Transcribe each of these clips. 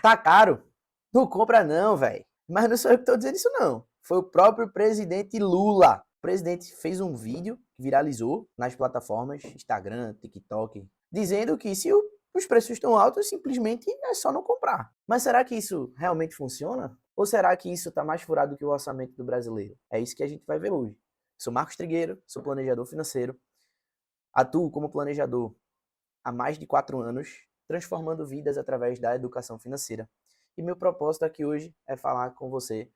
Tá caro? Não compra não, velho. Mas não sou eu que tô dizendo isso não. Foi o próprio presidente Lula. O presidente fez um vídeo que viralizou nas plataformas Instagram, TikTok, dizendo que se os preços estão altos, simplesmente é só não comprar. Mas será que isso realmente funciona? Ou será que isso está mais furado que o orçamento do brasileiro? É isso que a gente vai ver hoje. Sou Marcos Trigueiro, sou planejador financeiro, atuo como planejador há mais de 4 anos, transformando vidas através da educação financeira. E meu propósito aqui hoje é falar com você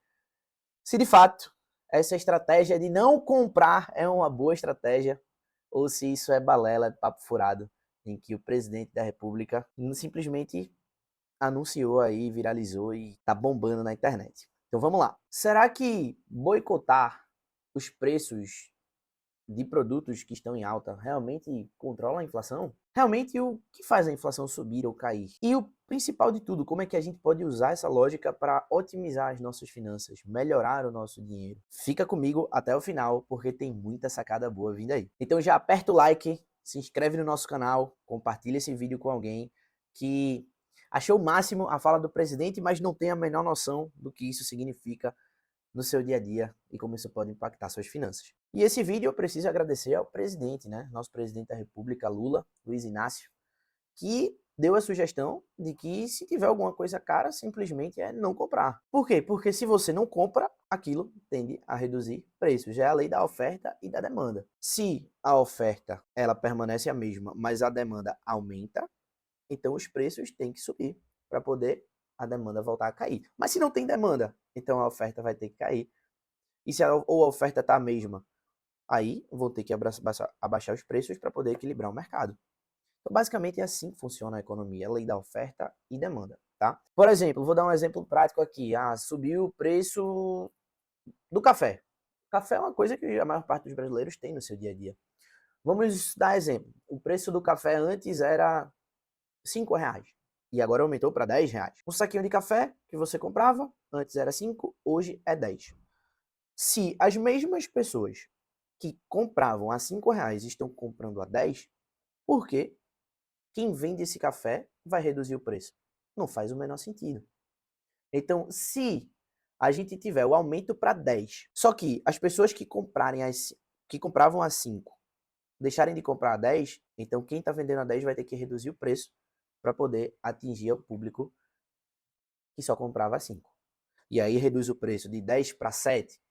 se de fato essa estratégia de não comprar é uma boa estratégia ou se isso é balela, é papo furado, em que o presidente da República simplesmente anunciou aí, viralizou e tá bombando na internet. Então vamos lá. Será que boicotar os preços de produtos que estão em alta realmente controla a inflação? Realmente o que faz a inflação subir ou cair? E o principal de tudo, como é que a gente pode usar essa lógica para otimizar as nossas finanças, melhorar o nosso dinheiro? Fica comigo até o final, porque tem muita sacada boa vindo aí. Então já aperta o like, se inscreve no nosso canal, compartilha esse vídeo com alguém que achou o máximo a fala do presidente, mas não tem a menor noção do que isso significa no seu dia a dia e como isso pode impactar suas finanças. E esse vídeo eu preciso agradecer ao presidente, né? Nosso presidente da República, Lula, Luiz Inácio, que deu a sugestão de que se tiver alguma coisa cara, simplesmente é não comprar. Por quê? Porque se você não compra, aquilo tende a reduzir preços. Já é a lei da oferta e da demanda. Se a oferta ela permanece a mesma, mas a demanda aumenta, então os preços têm que subir para poder a demanda voltar a cair. Mas se não tem demanda, então a oferta vai ter que cair. E se a oferta está a mesma, aí vão ter que abaixar os preços para poder equilibrar o mercado. Então, basicamente é assim que funciona a economia, a lei da oferta e demanda, tá? Por exemplo, vou dar um exemplo prático aqui. Subiu o preço do café. Café é uma coisa que a maior parte dos brasileiros tem no seu dia a dia. Vamos dar exemplo. O preço do café antes era R$ 5 e agora aumentou para R$ 10. Um saquinho de café que você comprava, antes era 5, hoje é 10. Se as mesmas pessoas que compravam a R$ 5 estão comprando a 10, por que quem vende esse café vai reduzir o preço? Não faz o menor sentido. Então, se a gente tiver o aumento para 10, só que as pessoas que compravam a 5 deixarem de comprar a 10, então quem está vendendo a 10 vai ter que reduzir o preço para poder atingir o público que só comprava a 5. E aí reduz o preço de 10 para 7.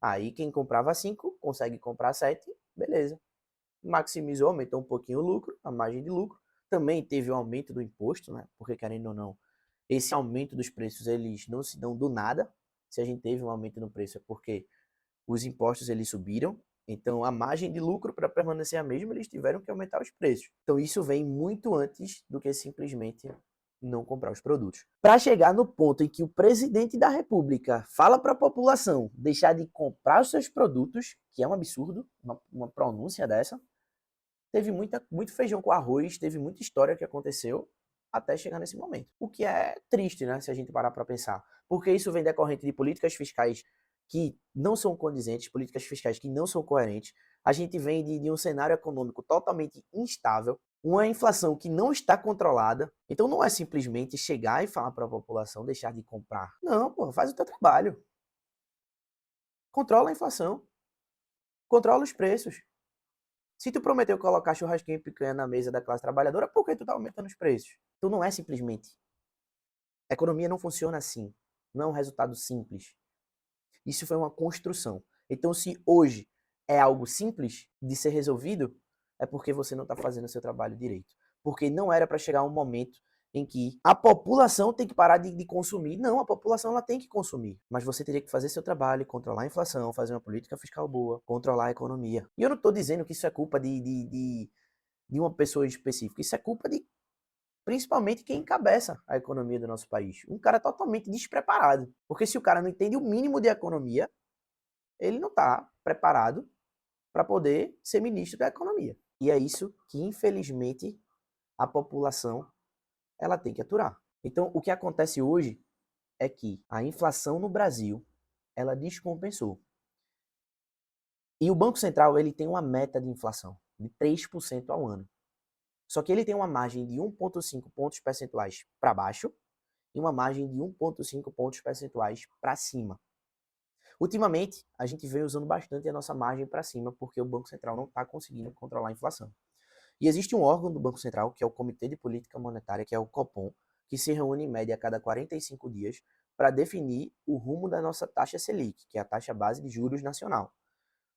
Aí quem comprava 5 consegue comprar 7, beleza. Maximizou, aumentou um pouquinho o lucro, a margem de lucro. Também teve o aumento do imposto, né? Porque querendo ou não, esse aumento dos preços eles não se dão do nada. Se a gente teve um aumento no preço é porque os impostos eles subiram. Então a margem de lucro para permanecer a mesma, eles tiveram que aumentar os preços. Então isso vem muito antes do que simplesmente não comprar os produtos. Para chegar no ponto em que o presidente da República fala para a população deixar de comprar os seus produtos, que é um absurdo, uma pronúncia dessa, teve muito feijão com arroz, teve muita história que aconteceu até chegar nesse momento. O que é triste, né, se a gente parar para pensar. Porque isso vem decorrente de políticas fiscais que não são condizentes, políticas fiscais que não são coerentes. A gente vem de um cenário econômico totalmente instável, uma inflação que não está controlada. Então não é simplesmente chegar e falar para a população deixar de comprar. Não, pô, faz o teu trabalho. Controla a inflação. Controla os preços. Se tu prometeu colocar churrasquinho e picanha na mesa da classe trabalhadora, por que tu tá aumentando os preços? Então não é simplesmente. A economia não funciona assim. Não é um resultado simples. Isso foi uma construção. Então se hoje é algo simples de ser resolvido, é porque você não está fazendo o seu trabalho direito. Porque não era para chegar um momento em que a população tem que parar de consumir. Não, a população ela tem que consumir. Mas você teria que fazer seu trabalho, controlar a inflação, fazer uma política fiscal boa, controlar a economia. E eu não estou dizendo que isso é culpa de uma pessoa específica. Isso é culpa de principalmente quem encabeça a economia do nosso país. Um cara totalmente despreparado. Porque se o cara não entende o mínimo de economia, ele não está preparado para poder ser ministro da economia. E é isso que, infelizmente, a população ela tem que aturar. Então, o que acontece hoje é que a inflação no Brasil ela descompensou. E o Banco Central ele tem uma meta de inflação de 3% ao ano. Só que ele tem uma margem de 1,5 pontos percentuais para baixo em uma margem de 1,5 pontos percentuais para cima. Ultimamente, a gente vem usando bastante a nossa margem para cima, porque o Banco Central não está conseguindo controlar a inflação. E existe um órgão do Banco Central, que é o Comitê de Política Monetária, que é o Copom, que se reúne em média a cada 45 dias para definir o rumo da nossa taxa Selic, que é a taxa base de juros nacional.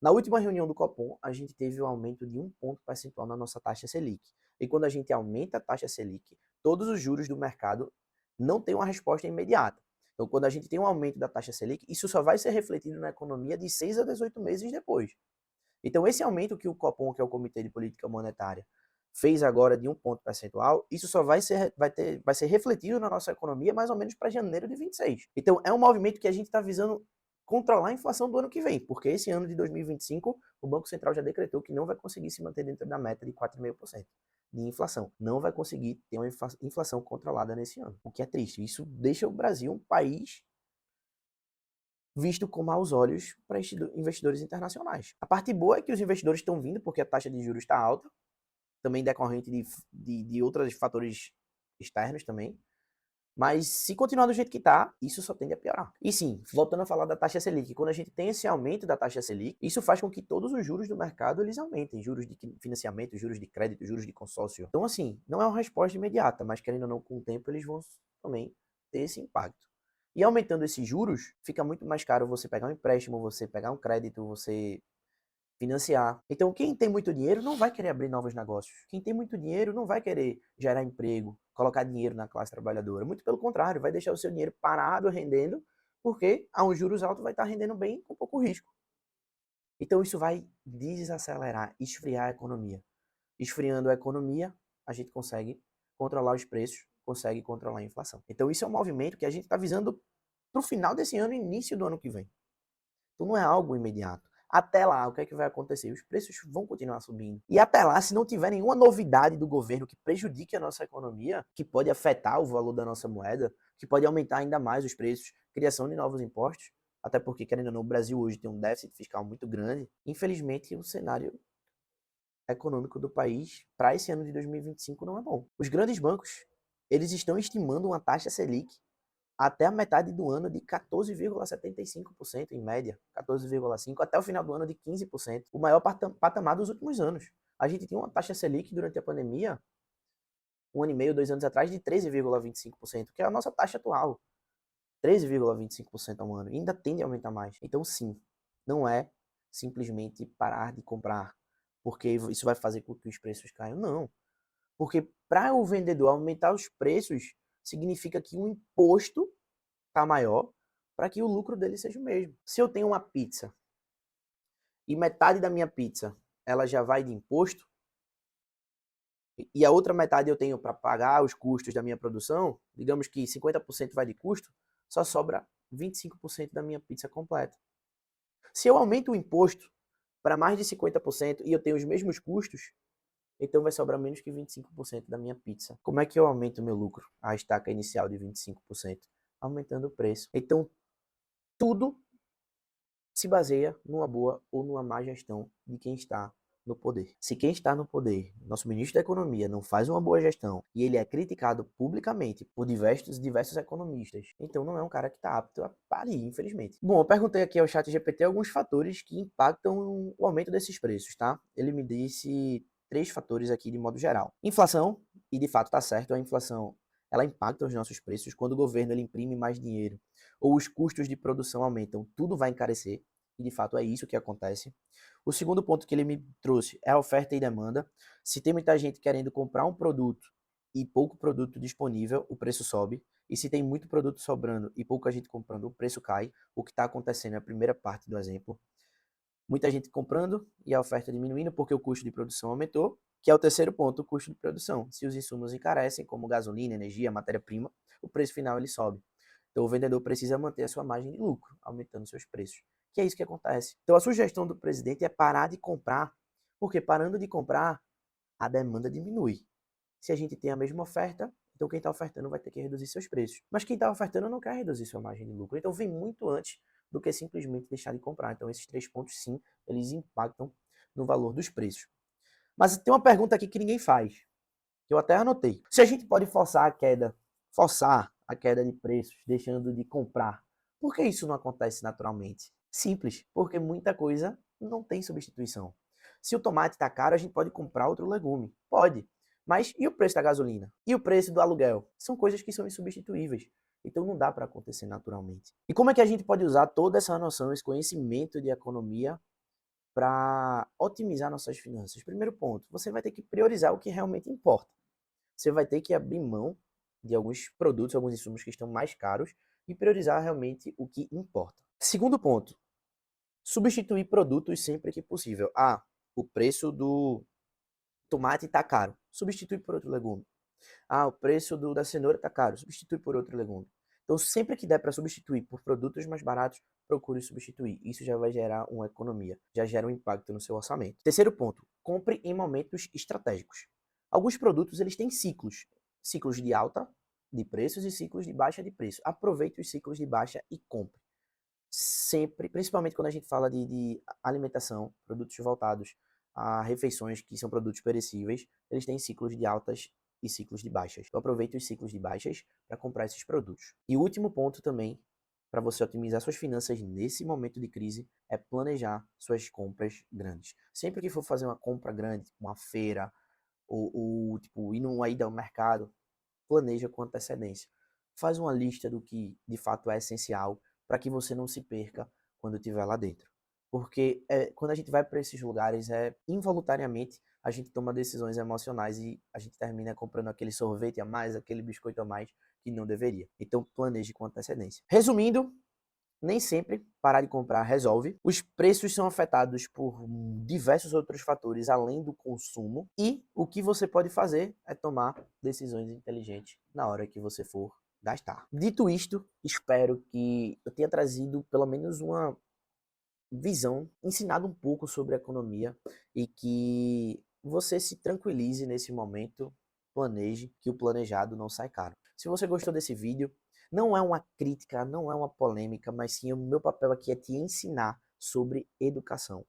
Na última reunião do Copom, a gente teve um aumento de 1 ponto percentual na nossa taxa Selic. E quando a gente aumenta a taxa Selic, todos os juros do mercado não têm uma resposta imediata. Então, quando a gente tem um aumento da taxa Selic, isso só vai ser refletido na economia de 6 a 18 meses depois. Então, esse aumento que o Copom, que é o Comitê de Política Monetária, fez agora de 1 ponto percentual, isso só vai ser refletido na nossa economia mais ou menos para janeiro de 26. Então, é um movimento que a gente está visando controlar a inflação do ano que vem, porque esse ano de 2025, o Banco Central já decretou que não vai conseguir se manter dentro da meta de 4,5% de inflação. Não vai conseguir ter uma inflação controlada nesse ano, o que é triste. Isso deixa o Brasil um país visto com maus olhos para investidores internacionais. A parte boa é que os investidores estão vindo porque a taxa de juros está alta, também decorrente de outros fatores externos também. Mas se continuar do jeito que está, isso só tende a piorar. E sim, voltando a falar da taxa Selic, quando a gente tem esse aumento da taxa Selic, isso faz com que todos os juros do mercado eles aumentem, juros de financiamento, juros de crédito, juros de consórcio. Então assim, não é uma resposta imediata, mas querendo ou não, com o tempo eles vão também ter esse impacto. E aumentando esses juros, fica muito mais caro você pegar um empréstimo, você pegar um crédito, você financiar. Então, quem tem muito dinheiro não vai querer abrir novos negócios. Quem tem muito dinheiro não vai querer gerar emprego, colocar dinheiro na classe trabalhadora. Muito pelo contrário, vai deixar o seu dinheiro parado, rendendo, porque a uns juros altos vai estar rendendo bem com pouco risco. Então, isso vai desacelerar, esfriar a economia. Esfriando a economia, a gente consegue controlar os preços, consegue controlar a inflação. Então, isso é um movimento que a gente está visando para o final desse ano e início do ano que vem. Então não é algo imediato. Até lá, o que é que vai acontecer? Os preços vão continuar subindo. E até lá, se não tiver nenhuma novidade do governo que prejudique a nossa economia, que pode afetar o valor da nossa moeda, que pode aumentar ainda mais os preços, criação de novos impostos, até porque, querendo ou não, o Brasil hoje tem um déficit fiscal muito grande, infelizmente o cenário econômico do país para esse ano de 2025 não é bom. Os grandes bancos, eles estão estimando uma taxa Selic até a metade do ano de 14,75% em média, 14,5% até o final do ano de 15%, o maior patamar dos últimos anos. A gente tinha uma taxa Selic durante a pandemia, 1 ano e meio, 2 anos atrás, de 13,25%, que é a nossa taxa atual, 13,25% ao ano, e ainda tende a aumentar mais. Então sim, não é simplesmente parar de comprar, porque isso vai fazer com que os preços caiam, não. Porque para o vendedor aumentar os preços, significa que o imposto está maior para que o lucro dele seja o mesmo. Se eu tenho uma pizza e metade da minha pizza ela já vai de imposto e a outra metade eu tenho para pagar os custos da minha produção, digamos que 50% vai de custo, só sobra 25% da minha pizza completa. Se eu aumento o imposto para mais de 50% e eu tenho os mesmos custos, então vai sobrar menos que 25% da minha pizza. Como é que eu aumento o meu lucro? A estaca inicial de 25%, aumentando o preço. Então, tudo se baseia numa boa ou numa má gestão de quem está no poder. Se quem está no poder, nosso ministro da Economia, não faz uma boa gestão e ele é criticado publicamente por diversos economistas, então não é um cara que está apto a parir, infelizmente. Bom, eu perguntei aqui ao ChatGPT alguns fatores que impactam o aumento desses preços, tá? Ele me disse 3 fatores aqui de modo geral. Inflação, e de fato está certo, a inflação ela impacta os nossos preços. Quando o governo ele imprime mais dinheiro ou os custos de produção aumentam, tudo vai encarecer, e de fato é isso que acontece. O segundo ponto que ele me trouxe é a oferta e demanda. Se tem muita gente querendo comprar um produto e pouco produto disponível, o preço sobe. E se tem muito produto sobrando e pouca gente comprando, o preço cai. O que está acontecendo é a primeira parte do exemplo. Muita gente comprando e a oferta diminuindo porque o custo de produção aumentou, que é o terceiro ponto, o custo de produção. Se os insumos encarecem, como gasolina, energia, matéria-prima, o preço final ele sobe. Então o vendedor precisa manter a sua margem de lucro, aumentando seus preços. Que é isso que acontece. Então a sugestão do presidente é parar de comprar, porque parando de comprar, a demanda diminui. Se a gente tem a mesma oferta, então quem está ofertando vai ter que reduzir seus preços. Mas quem está ofertando não quer reduzir sua margem de lucro. Então vem muito antes do que simplesmente deixar de comprar. Então esses 3 pontos, sim, eles impactam no valor dos preços. Mas tem uma pergunta aqui que ninguém faz, que eu até anotei. Se a gente pode forçar a queda, forçar a queda de preços, deixando de comprar. Por que isso não acontece naturalmente? Simples, porque muita coisa não tem substituição. Se o tomate está caro, a gente pode comprar outro legume. Pode. Mas e o preço da gasolina? E o preço do aluguel? São coisas que são insubstituíveis. Então não dá para acontecer naturalmente. E como é que a gente pode usar toda essa noção, esse conhecimento de economia para otimizar nossas finanças? Primeiro ponto, você vai ter que priorizar o que realmente importa. Você vai ter que abrir mão de alguns produtos, alguns insumos que estão mais caros e priorizar realmente o que importa. Segundo ponto, substituir produtos sempre que possível. Ah, o preço do tomate está caro, substitui por outro legume. Ah, o preço da cenoura está caro, substitui por outro legume. Então, sempre que der para substituir por produtos mais baratos, procure substituir. Isso já vai gerar uma economia, já gera um impacto no seu orçamento. Terceiro ponto, compre em momentos estratégicos. Alguns produtos eles têm ciclos, ciclos de alta de preços e ciclos de baixa de preço. Aproveite os ciclos de baixa e compre. Sempre, principalmente quando a gente fala de alimentação, produtos voltados a refeições que são produtos perecíveis, eles têm ciclos de altas e ciclos de baixas. Então aproveite os ciclos de baixas para comprar esses produtos. E o último ponto também, para você otimizar suas finanças nesse momento de crise, é planejar suas compras grandes. Sempre que for fazer uma compra grande, uma feira, ou tipo, ir numa ida ao mercado, planeja com antecedência. Faz uma lista do que de fato é essencial para que você não se perca quando estiver lá dentro. Porque quando a gente vai para esses lugares, involuntariamente a gente toma decisões emocionais e a gente termina comprando aquele sorvete a mais, aquele biscoito a mais que não deveria. Então planeje com antecedência. Resumindo, nem sempre parar de comprar resolve. Os preços são afetados por diversos outros fatores além do consumo. E o que você pode fazer é tomar decisões inteligentes na hora que você for gastar. Dito isto, espero que eu tenha trazido pelo menos uma visão, ensinado um pouco sobre economia e que você se tranquilize nesse momento, planeje, que o planejado não sai caro. Se você gostou desse vídeo, não é uma crítica, não é uma polêmica, mas sim o meu papel aqui é te ensinar sobre educação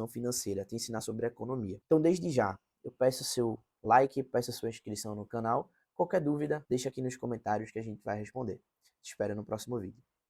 financeira, te ensinar sobre economia. Então, desde já, eu peço seu like, peço sua inscrição no canal. Qualquer dúvida, deixa aqui nos comentários que a gente vai responder. Te espero no próximo vídeo.